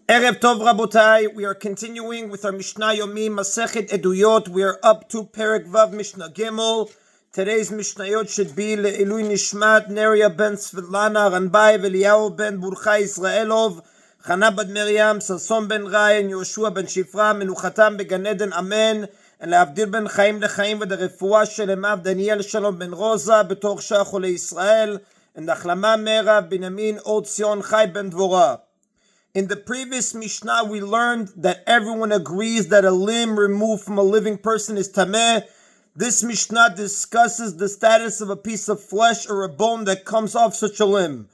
Erev Tov Rabotai, we are continuing with our Mishna Yomi, Masechet Eduyot. We are up to Perek Vav Mishna Gimel. Today's Mishnayot should be Le'ilui Nishmat, Neria ben Svetlana, Ranbai, Veliyahu ben Burcha Israelov, Chana bad Miriam, Sason ben Ryan, Yoshua ben Shifra, Menuchatam began Eden, Amen, and Le'avdil ben Chaim lechaim, v'derefua shelemav Daniel Shalom ben Rosa, B'tor Shachol Israel, and Achlama Merav Binyamin Od Zion Chai ben Dvorah. In the previous Mishnah, we learned that everyone agrees that a limb removed from a living person is tameh. This Mishnah discusses the status of a piece of flesh or a bone that comes off such a limb.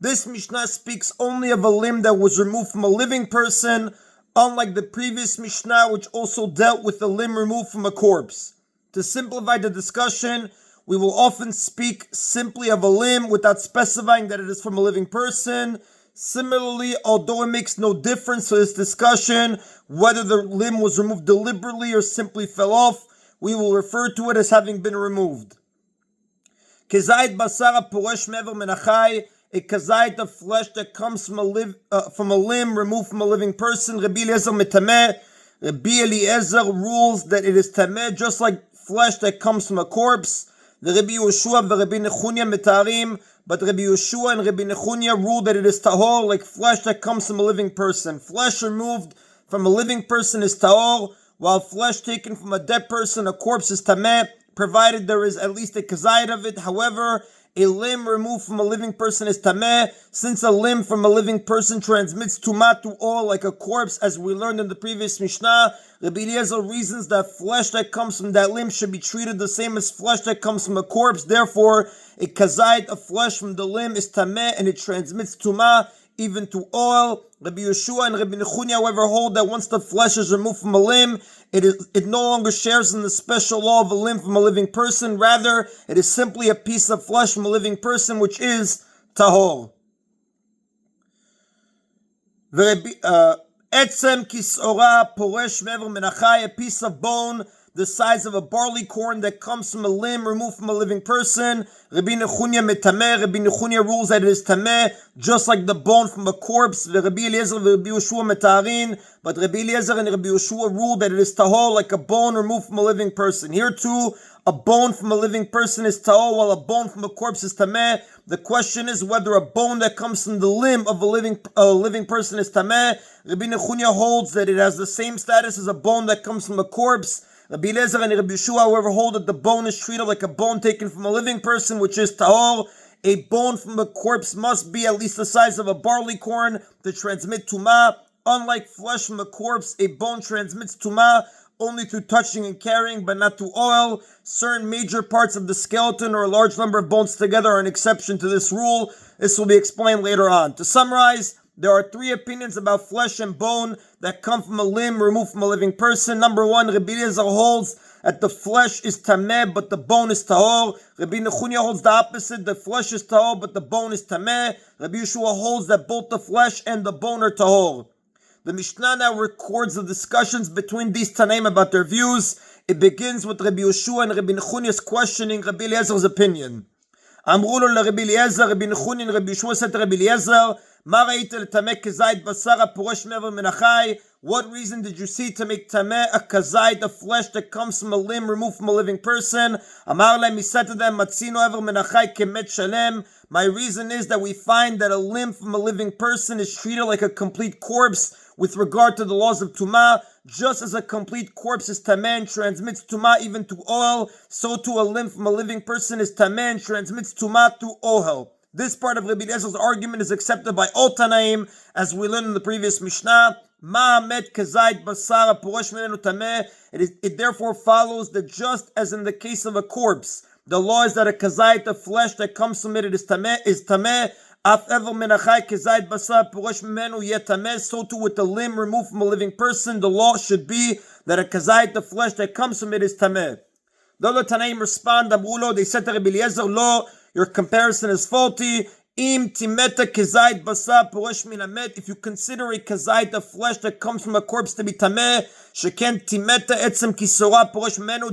This Mishnah speaks only of a limb that was removed from a living person, unlike the previous Mishnah, which also dealt with a limb removed from a corpse. To simplify the discussion, we will often speak simply of a limb without specifying that it is from a living person. Similarly, although it makes no difference to this discussion whether the limb was removed deliberately or simply fell off, we will refer to it as having been removed. Kezayit basara poresh mever menachai, a kezayit of flesh that comes from a limb removed from a living person. Rabbi Eliezer metameh. Rabbi Eliezer rules that it is tameh, just like flesh that comes from a corpse. The Rabbi Yoshua and Rabbi Nechunya metarim. But Rabbi Yeshua and Rabbi Nechunya rule that it is tahor, like flesh that comes from a living person. Flesh removed from a living person is tahor, while flesh taken from a dead person, a corpse, is tameh, provided there is at least a kazayit of it. However, a limb removed from a living person is tameh, since a limb from a living person transmits tumah to all, like a corpse, as we learned in the previous Mishnah. Rabbi Eliezer reasons that flesh that comes from that limb should be treated the same as flesh that comes from a corpse. Therefore, a kazayit of flesh from the limb is tameh, and it transmits tumah even to oil. Rabbi Yeshua and Rabbi Nechunya, however, hold that once the flesh is removed from a limb, it no longer shares in the special law of a limb from a living person. Rather, it is simply a piece of flesh from a living person, which is tahor. Etzem kisora poresh mever menachai, a piece of bone the size of a barley corn that comes from a limb removed from a living person. Rabbi Nechunya metameh. Rabbi Nechunya rules that it is tameh, just like the bone from a corpse. Rabbi Eliezer and Rabbi Yoshua metarin. But Rabbi Eliezer and Rabbi Yoshua rule that it is tahor, like a bone removed from a living person. Here too, a bone from a living person is tahor, while a bone from a corpse is tameh. The question is whether a bone that comes from the limb of a living person is tameh. Rabbi Nechunya holds that it has the same status as a bone that comes from a corpse. Rabbi Eliezer and Rabbi Yeshua, however, hold that the bone is treated like a bone taken from a living person, which is tahor. A bone from a corpse must be at least the size of a barley corn to transmit tumah. Unlike flesh from a corpse, a bone transmits tumah only through touching and carrying, but not to oil. Certain major parts of the skeleton or a large number of bones together are an exception to this rule. This will be explained later on. To summarize, there are three opinions about flesh and bone that come from a limb removed from a living person. Number one, Rabbi Eliezer holds that the flesh is tameh, but the bone is tahor. Rabbi Nechunya holds the opposite, the flesh is tahor, but the bone is tameh. Rabbi Yeshua holds that both the flesh and the bone are tahor. The Mishnah now records the discussions between these Tanaim about their views. It begins with Rabbi Yeshua and Rabbi Nechunya's questioning Rabbi Eliezer's opinion. Amru lo Rabbi Eliezer, Rabbi Nechunya and Rabbi Yeshua said to Rabbi Eliezer, what reason did you see to make tameh a kazayit of flesh that comes from a limb removed from a living person? He said to them, my reason is that we find that a limb from a living person is treated like a complete corpse with regard to the laws of tumah. Just as a complete corpse is tameh and transmits tumah even to oil, so too a limb from a living person is tameh and transmits tumah to oil. This part of Rabbi Eliezer's argument is accepted by all Tanaim, as we learned in the previous Mishnah. It therefore follows that just as in the case of a corpse, the law is that a kazayit of flesh that comes from it is tameh. So too with the limb removed from a living person, the law should be that a kazayit of flesh that comes from it is tameh. The other Tanaim respond, they said to Rabbi Eliezer, lo, your comparison is faulty. If you consider a kazayit of flesh that comes from a corpse to be tameh,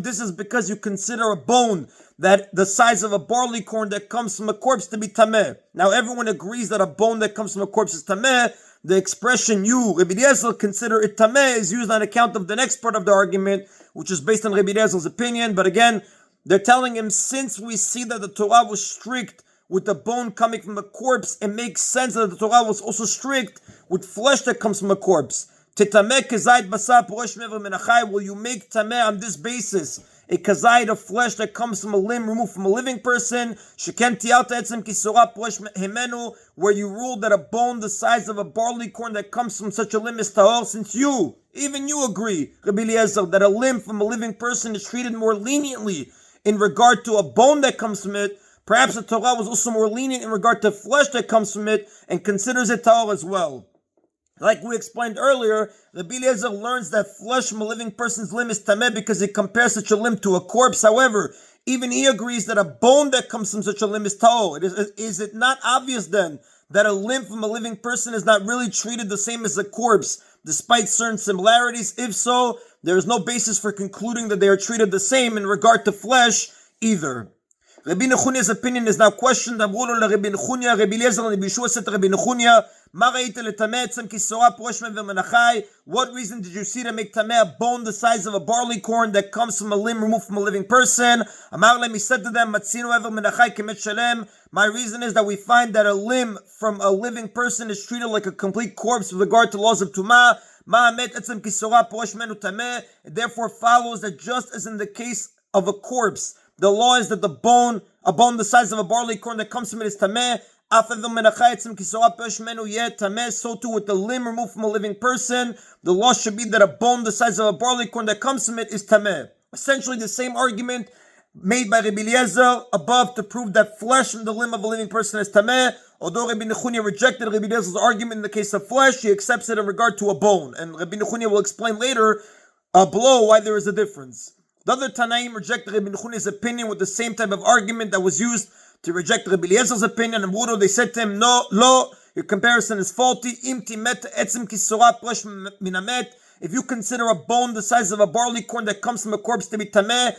this is because you consider a bone that the size of a barley corn that comes from a corpse to be tameh. Now everyone agrees that a bone that comes from a corpse is tameh. the expression you, Rabbi Eliezer, consider it tameh is used on account of the next part of the argument, which is based on Rabbi Eliezer's opinion. But again, they're telling him, since we see that the Torah was strict with the bone coming from a corpse, it makes sense that the Torah was also strict with flesh that comes from a corpse. Tetameh kezayit basar poresh mever menachai. Will you make tameh on this basis a kazayit of flesh that comes from a limb removed from a living person? Sheken tialta etzem kisora poresh hemenu, where you ruled that a bone the size of a barley corn that comes from such a limb is tahor, since even you agree, Rabbi Eliezer, that a limb from a living person is treated more leniently in regard to a bone that comes from it. Perhaps the Torah was also more lenient in regard to flesh that comes from it and considers it tahor as well. Like we explained earlier, Rabbi Eliezer learns that flesh from a living person's limb is tameh because he compares such a limb to a corpse. However, even he agrees that a bone that comes from such a limb is tahor. Is it not obvious then that a limb from a living person is not really treated the same as a corpse, despite certain similarities? If so, there is no basis for concluding that they are treated the same in regard to flesh either. Rabbi Nechunia's opinion is now questioned. Rabbi Nechunia, Rabbi Eliezer, and Rabbi Yeshua said to Rabbi Nechunia, what reason did you see to make tameh a bone the size of a barley corn that comes from a limb removed from a living person? He said to them, my reason is that we find that a limb from a living person is treated like a complete corpse with regard to laws of tumah. It therefore follows that just as in the case of a corpse, the law is that a bone the size of a barley corn that comes from it is tameh. So too with the limb removed from a living person, the law should be that a bone the size of a barley corn that comes from it is tameh. Essentially the same argument made by Rabbi Eliezer above to prove that flesh from the limb of a living person is tameh. Although Rabbi Nechunia rejected Rabbi Eliezer's argument in the case of flesh, he accepts it in regard to a bone. And Rabbi Nechunia will explain later below why there is a difference. The other Tanaim rejected Rabbi Nechunia's opinion with the same type of argument that was used to reject Rabbi Eliezer's opinion. And Mudo, they said to him, no, your comparison is faulty. If you consider a bone the size of a barley corn that comes from a corpse to be tameh,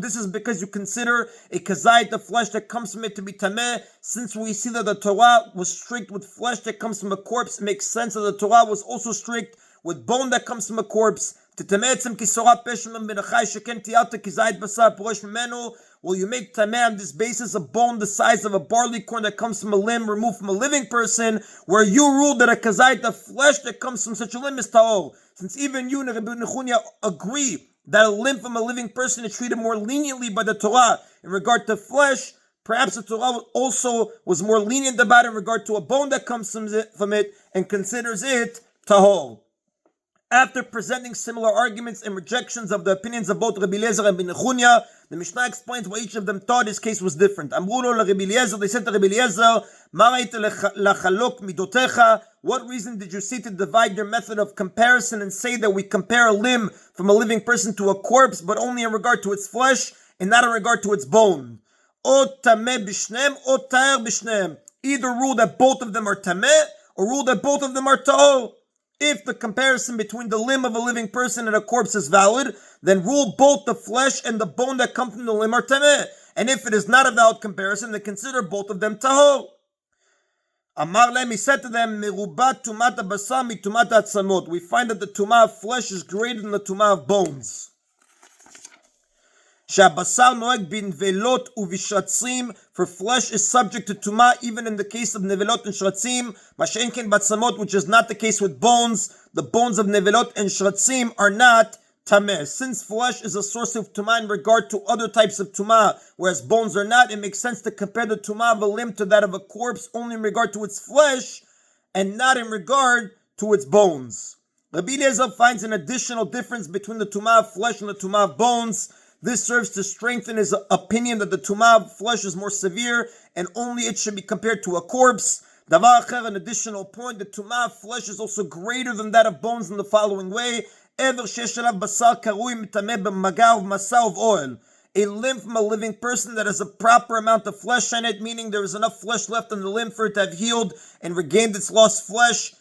this is because you consider a kazayit, the flesh that comes from it, to be tameh. Since we see that the Torah was strict with flesh that comes from a corpse, it makes sense that the Torah was also strict with bone that comes from a corpse. Will you make tameh on this basis a bone the size of a barley corn that comes from a limb removed from a living person, where you ruled that a kazayit, the flesh that comes from such a limb, is tahor? Since even you and Rabbi Nechunia agree that a limb from a living person is treated more leniently by the Torah in regard to flesh, perhaps the Torah also was more lenient about it in regard to a bone that comes from it and considers it tahor. After presenting similar arguments and rejections of the opinions of both Rabbi Eliezer and Rabbi Nechunia, the Mishnah explains why each of them thought his case was different. They said to Rabbi Eliezer, what reason did you see to divide your method of comparison and say that we compare a limb from a living person to a corpse, but only in regard to its flesh and not in regard to its bone? Either rule that both of them are tameh, or rule that both of them are tahor. If the comparison between the limb of a living person and a corpse is valid, then rule both the flesh and the bone that come from the limb are tameh. And if it is not a valid comparison, then consider both of them tahor. Amar lehem, he said to them, Merubat tumat basar mitumat atzamot. We find that the tumah of flesh is greater than the tumah of bones. Shabasar noeg bin velot uvishatzim, for flesh is subject to tumah even in the case of nevelot and shratzim. Mashenken batzamot, which is not the case with bones. The bones of nevelot and shratzim are not tameh. Since flesh is a source of tumah in regard to other types of tumah, whereas bones are not, it makes sense to compare the tumah of a limb to that of a corpse only in regard to its flesh and not in regard to its bones. Rabbi Eliezer finds an additional difference between the tumah of flesh and the tumah of bones. This serves to strengthen his opinion that the tumah of flesh is more severe and only it should be compared to a corpse. Davar acher, an additional point, the tumah of flesh is also greater than that of bones in the following way. Ever sheyesh alav basar karui mitameh b'maga u'v'masa u'v'oel. A limb from a living person that has a proper amount of flesh on it, meaning there is enough flesh left on the limb for it to have healed and regained its lost flesh,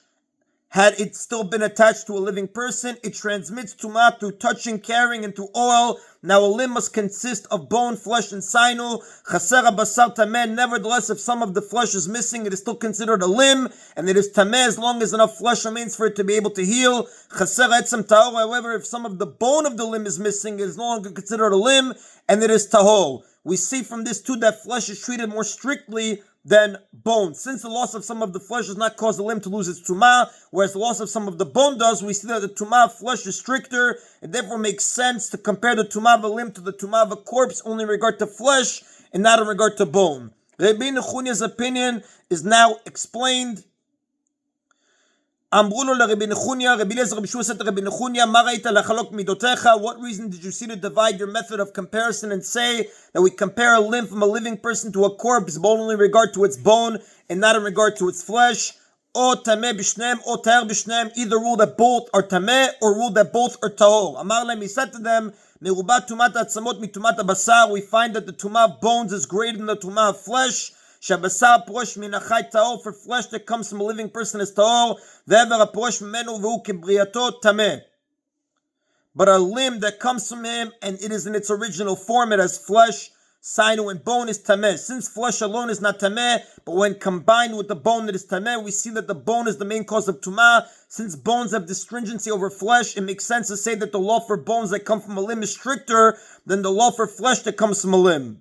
had it still been attached to a living person, it transmits tumah through touching, carrying, and through oil. Now a limb must consist of bone, flesh, and sinew. Chasera basar tameh. Nevertheless, if some of the flesh is missing, it is still considered a limb, and it is tameh as long as enough flesh remains for it to be able to heal. Chasera etzem tahor. However, if some of the bone of the limb is missing, it is no longer considered a limb, and it is tahor. We see from this too that flesh is treated more strictly than bone. Since the loss of some of the flesh does not cause the limb to lose its tumah, whereas the loss of some of the bone does, we see that the tumah of flesh is stricter. It therefore makes sense to compare the tumah of a limb to the tumah of a corpse only in regard to flesh and not in regard to bone. Rabbi Nechunia's opinion is now explained. Amru lo Rabbi Nechunya, Rabbi Eliezer Rabbi Shua said to Rabbi Nechunya, Ma ra'ita lachalok midotecha? What reason did you see to divide your method of comparison and say that we compare a limb from a living person to a corpse, both only in regard to its bone and not in regard to its flesh? O tameh b'shneim, o tahor b'shneim. Either rule that both are tameh or rule that both are tahor. Amar lehem, he said to them, Merubat tumat atzamot mitumat basar. We find that the tumah of bones is greater than the tumah of flesh. Shabasar porosh min achai tahor, for flesh that comes from a living person is tahor. Ve'ever aporosh mimenu v'hu kibriyato tameh. But a limb that comes from him and it is in its original form, it has flesh, sinew, and bone, is tameh. Since flesh alone is not tameh, but when combined with the bone that is tameh, we see that the bone is the main cause of tumah. Since bones have the stringency over flesh, it makes sense to say that the law for bones that come from a limb is stricter than the law for flesh that comes from a limb.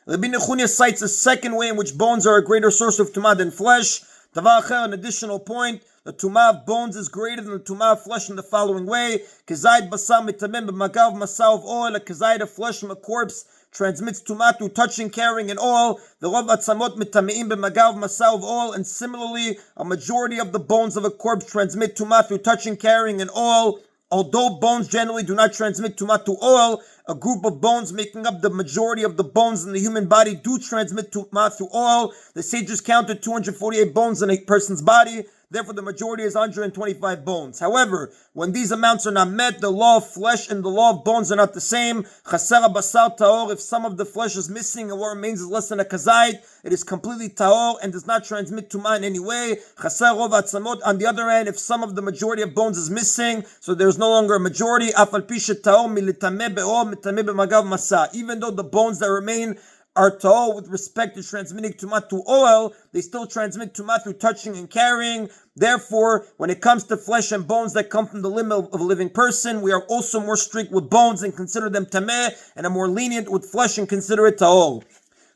Rabbi Nechunya cites a second way in which bones are a greater source of tumah than flesh. Davar acher, an additional point, the tumah of bones is greater than the tumah of flesh in the following way. Kezayit basar mitamim b'magav masar of oil. A kezayit of flesh from a corpse transmits tumah through touching, carrying, and oil. The rov atzamot mitameim b'magav masar of oil. And similarly, a majority of the bones of a corpse transmit tumah through touching, carrying, and oil. Although bones generally do not transmit tumah to oil, a group of bones making up the majority of the bones in the human body do transmit tumah through oil. The sages counted 248 bones in a person's body. Therefore, the majority is 125 bones. However, when these amounts are not met, the law of flesh and the law of bones are not the same. Chasera basar tahor. If some of the flesh is missing and what remains is less than a kazait, it is completely tahor and does not transmit tumah in any way. Chaser rov atzamot. On the other hand, if some of the majority of bones is missing, so there is no longer a majority, afal pi shetahor militameh be'or mitameh b'magav masah. Even though the bones that remain are tahor with respect to transmitting tumah to oil, they still transmit tumah through touching and carrying. Therefore, when it comes to flesh and bones that come from the limb of a living person, we are also more strict with bones and consider them tameh, and are more lenient with flesh and consider it tahor.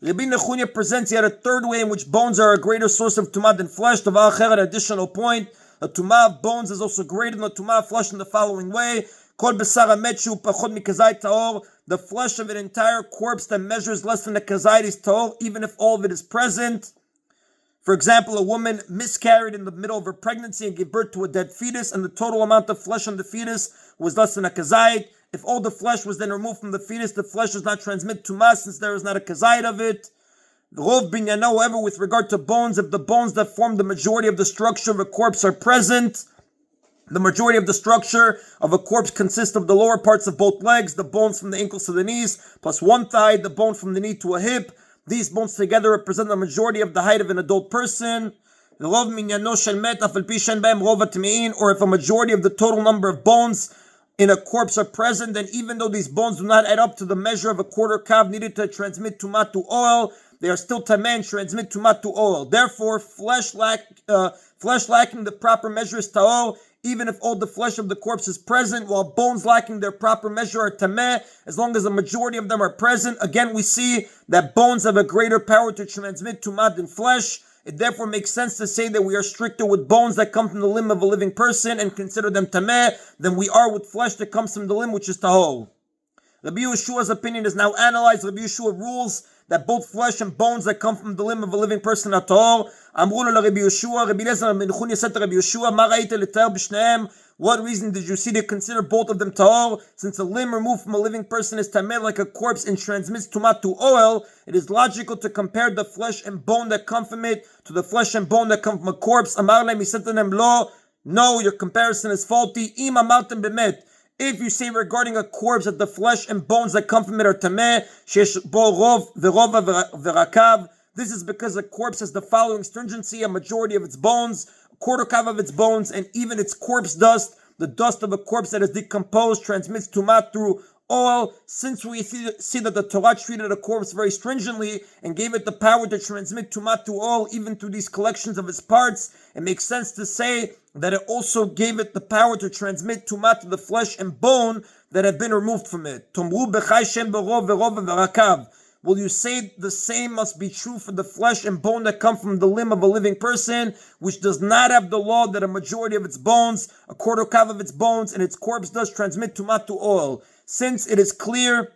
Rabbi Nechunya presents yet a third way in which bones are a greater source of tumah than flesh. Davar acher, an additional point, the tumah of bones is also greater than the tumah of flesh in the following way. Kol besar hamet shu pachot mikazayit tahor. The flesh of an entire corpse that measures less than a kazayit is tahor, even if all of it is present. For example, a woman miscarried in the middle of her pregnancy and gave birth to a dead fetus, and the total amount of flesh on the fetus was less than a kazayit. If all the flesh was then removed from the fetus, the flesh does not transmit tumah, since there is not a kazayit of it. The rov binyano, however, with regard to bones, if the bones that form the majority of the structure of a corpse are present, the majority of the structure of a corpse consists of the lower parts of both legs, the bones from the ankles to the knees, plus one thigh, the bone from the knee to a hip. These bones together represent the majority of the height of an adult person. Or if a majority of the total number of bones in a corpse are present, then even though these bones do not add up to the measure of a quarter kav needed to transmit tumah to oil, they are still tameh and transmit tumah to oil. Therefore, flesh lacking the proper measure is tahor, even if all the flesh of the corpse is present, while bones lacking their proper measure are tameh, as long as the majority of them are present. Again, we see that bones have a greater power to transmit tumah than flesh. It therefore makes sense to say that we are stricter with bones that come from the limb of a living person and consider them tameh than we are with flesh that comes from the limb, which is tahor. Rabbi Yeshua's opinion is now analyzed. Rabbi Yeshua rules that both flesh and bones that come from the limb of a living person are tahor. Amru lo Rabbi Yeshua, Rabbi Eliezer ben Nechunya said to Rabbi Yeshua, Ma ra'ita l'tahor b'shneim? What reason did you see to consider both of them tahor? Since a limb removed from a living person is tameh like a corpse and transmits tumah to oil, it is logical to compare the flesh and bone that come from it to the flesh and bone that come from a corpse. Amar lehem, he said to them, Lo, no, your comparison is faulty. Im amartem bemet. If you say regarding a corpse that the flesh and bones that come from it are tameh, shesh bo rov v'rova v'rakav, this is because a corpse has the following stringency: a majority of its bones, quarter kav of its bones, and even its corpse dust, the dust of a corpse that is decomposed, transmits tumah through oil. Since we see that the Torah treated a corpse very stringently and gave it the power to transmit tumah through oil, even through these collections of its parts, it makes sense to say that it also gave it the power to transmit tumah to the flesh and bone that have been removed from it. Tomru b'chai shem b'rov v'rov v'rakav. Will you say the same must be true for the flesh and bone that come from the limb of a living person, which does not have the law that a majority of its bones, a quarter kav of its bones, and its corpse does transmit tumah to oil? Since it is clear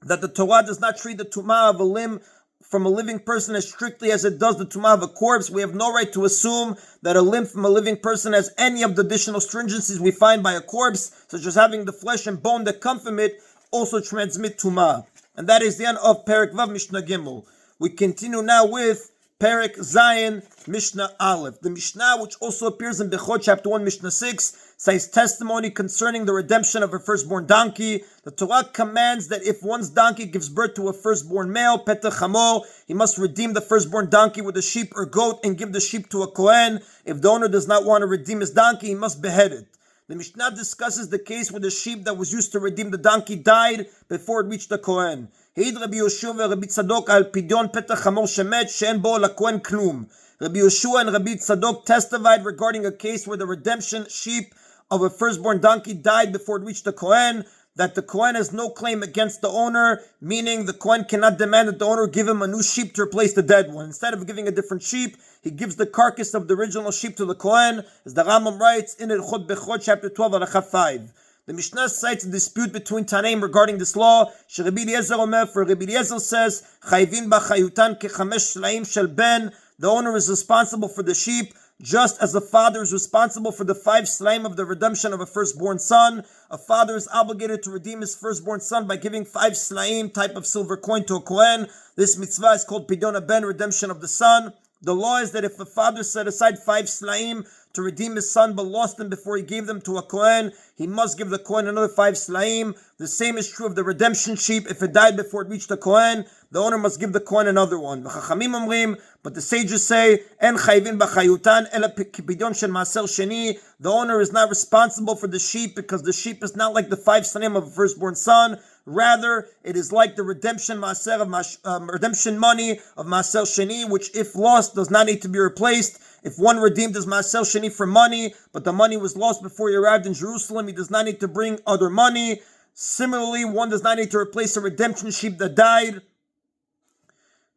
that the Torah does not treat the tumah of a limb from a living person as strictly as it does the tumah of a corpse, we have no right to assume that a limb from a living person has any of the additional stringencies we find by a corpse, such as having the flesh and bone that come from it also transmit tumah. And that is the end of Perek Vav Mishnah Gimel. We continue now with Perek Zayin Mishnah Aleph. The Mishnah, which also appears in Bechot chapter 1 Mishnah 6, says testimony concerning the redemption of a firstborn donkey. The Torah commands that if one's donkey gives birth to a firstborn male, Petach Hamor, he must redeem the firstborn donkey with a sheep or goat and give the sheep to a Kohen. If the owner does not want to redeem his donkey, he must behead it. The Mishnah discusses the case where the sheep that was used to redeem the donkey died before it reached the Kohen. Rabbi Yoshua and Rabbi Tzadok al pidyon petach hamor shemet she'en bo lakohen klum. Rabbi Yoshua and Rabbi Tzadok testified regarding a case where the redemption sheep of a firstborn donkey died before it reached the Kohen, that the Kohen has no claim against the owner, meaning the Kohen cannot demand that the owner give him a new sheep to replace the dead one. Instead of giving a different sheep, he gives the carcass of the original sheep to the Kohen, as the Rambam writes in Ilchot Bechot chapter 12 Halacha 5. The Mishnah cites a dispute between Tanaim regarding this law. Rabbi Eliezer Omer, for Rabbi Eliezer says, Chayvin b'chayutan kechamesh shelaim shel ben. The owner is responsible for the sheep, just as a father is responsible for the 5 slaim of the redemption of a firstborn son. A father is obligated to redeem his firstborn son by giving 5 slaim, type of silver coin, to a Kohen. This mitzvah is called Pidyon Ben, redemption of the son. The law is that if a father set aside 5 slaim to redeem his son but lost them before he gave them to a Kohen, he must give the Kohen another 5 slaim. The same is true of the redemption sheep. If it died before it reached the Kohen, the owner must give the Kohen another one. But the sages say, En chayvin b'chayutan ela kipidyon shel maaser sheni. The owner is not responsible for the sheep because the sheep is not like the 5 slaim of a firstborn son. Rather, it is like the redemption maaser of redemption money of maaser sheni, which if lost does not need to be replaced. If one redeemed his maaser sheni for money, but the money was lost before he arrived in Jerusalem, he does not need to bring other money. Similarly, one does not need to replace a redemption sheep that died.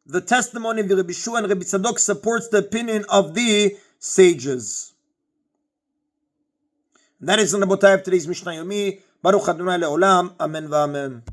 The testimony of Rabbi Shua and Rabbi Tzadok supports the opinion of the sages. And that is in the bottom of today's Mishna Yomi. Baruch Adonai le'olam. Amen v'amen.